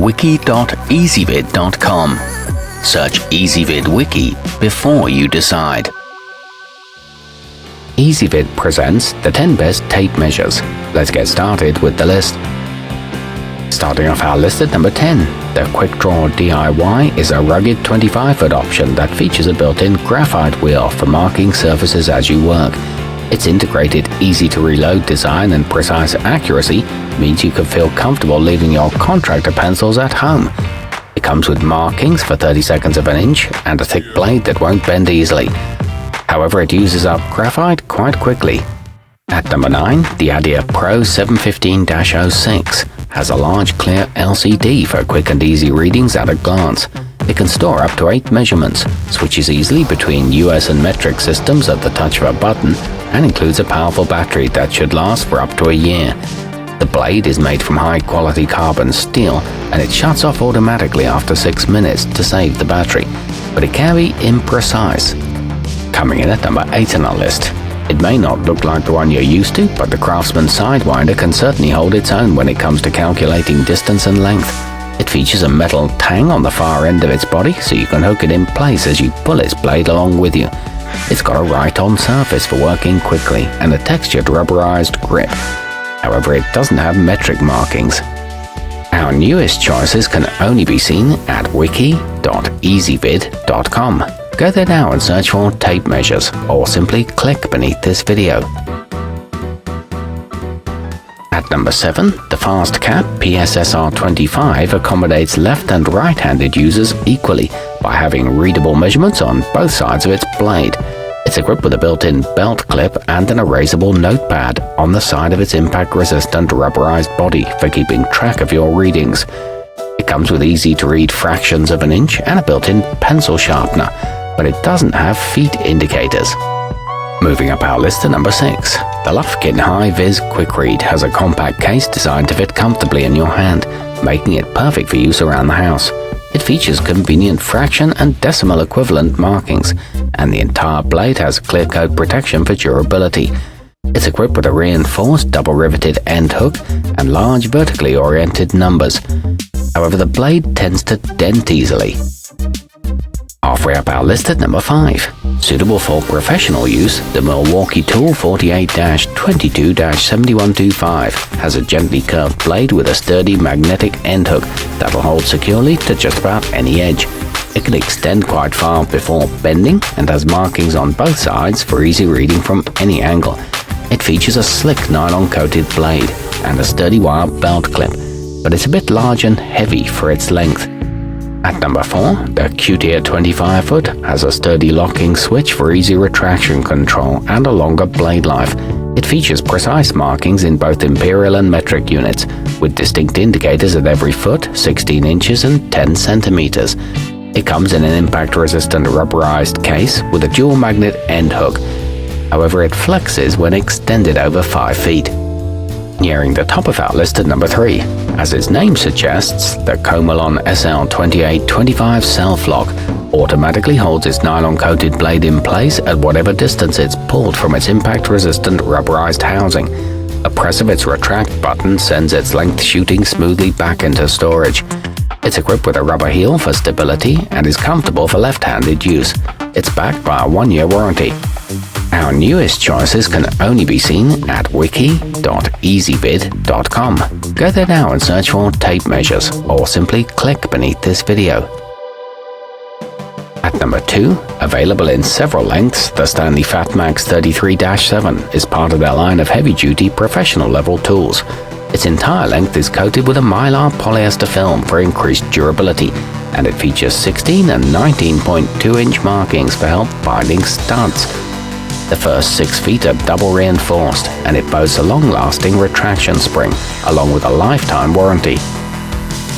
wiki.ezvid.com. Search Ezvid Wiki before you decide. Ezvid presents the 10 best tape measures. Let's get started with the list. Starting off our list at number 10, the quickdraw DIY is a rugged 25-foot option that features a built-in graphite wheel for marking surfaces as you work. Its integrated, easy-to-reload design and precise accuracy means you can feel comfortable leaving your contractor pencils at home. It comes with markings for 30 of an inch and a thick blade that won't bend easily. However, it uses up graphite quite quickly. At number 9, the adirpro 715-06 has a large clear LCD for quick and easy readings at a glance. It can store up to 8 measurements, switches easily between US and metric systems at the touch of a button, and includes a powerful battery that should last for up to a year. The blade is made from high-quality carbon steel, and it shuts off automatically after 6 minutes to save the battery, but it can be imprecise. Coming in at number 8 on our list. It may not look like the one you're used to, but the Craftsman sidewinder can certainly hold its own when it comes to calculating distance and length. It features a metal tang on the far end of its body, so you can hook it in place as you pull its blade along with you. It's got a right-on surface for working quickly and a textured rubberized grip. However, it doesn't have metric markings. Our newest choices can only be seen at wiki.ezvid.com. Go there now and search for tape measures, or simply click beneath this video. At number 7, the fastcap PSSR25 accommodates left and right-handed users equally by having readable measurements on both sides of its blade. It's equipped with a built-in belt clip and an erasable notepad on the side of its impact-resistant rubberized body for keeping track of your readings. It comes with easy-to-read fractions of an inch and a built-in pencil sharpener, but it doesn't have feet indicators. Moving up our list to number 6, the Lufkin hi-viz quickread has a compact case designed to fit comfortably in your hand, making it perfect for use around the house. It features convenient fraction and decimal equivalent markings, and the entire blade has clear coat protection for durability. It's equipped with a reinforced double-riveted end hook and large vertically oriented numbers. However, the blade tends to dent easily. Halfway up our list at number 5. Suitable for professional use, the Milwaukee Tool 48-22-7125 has a gently curved blade with a sturdy magnetic end hook that'll hold securely to just about any edge. It can extend quite far before bending and has markings on both sides for easy reading from any angle. It features a slick nylon-coated blade and a sturdy wire belt clip, but it's a bit large and heavy for its length. At number 4, the kutir 25-foot has a sturdy locking switch for easy retraction control and a longer blade life. It features precise markings in both imperial and metric units, with distinct indicators at every foot, 16 inches and 10 centimeters. It comes in an impact-resistant rubberized case with a dual magnet end hook. However, it flexes when extended over 5 feet. Nearing the top of our list at number 3. As its name suggests, the Komelon SL2825 self-lock automatically holds its nylon-coated blade in place at whatever distance it's pulled from its impact-resistant rubberized housing. A press of its retract button sends its length shooting smoothly back into storage. It's equipped with a rubber heel for stability and is comfortable for left-handed use. It's backed by a 1-year warranty. Our newest choices can only be seen at wiki.ezvid.com. Go there now and search for tape measures, or simply click beneath this video. At number 2, available in several lengths, the Stanley Fatmax 33-7 is part of their line of heavy-duty professional-level tools. Its entire length is coated with a mylar polyester film for increased durability, and it features 16 and 19.2-inch markings for help binding studs. The first 6 feet are double reinforced, and it boasts a long-lasting retraction spring, along with a lifetime warranty.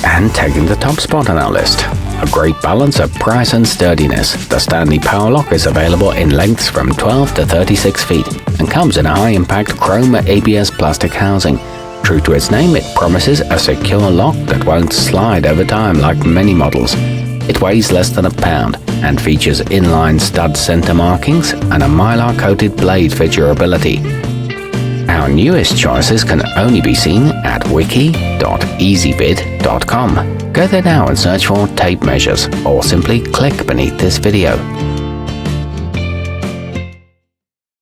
And taking the top spot on our list, a great balance of price and sturdiness, the Stanley Powerlock is available in lengths from 12 to 36 feet and comes in a high-impact chrome ABS plastic housing. True to its name, it promises a secure lock that won't slide over time like many models. It weighs less than a pound and features inline stud center markings and a mylar-coated blade for durability. Our newest choices can only be seen at wiki.ezvid.com. quickdraw.com. Go there now and search for tape measures, or simply click beneath this video.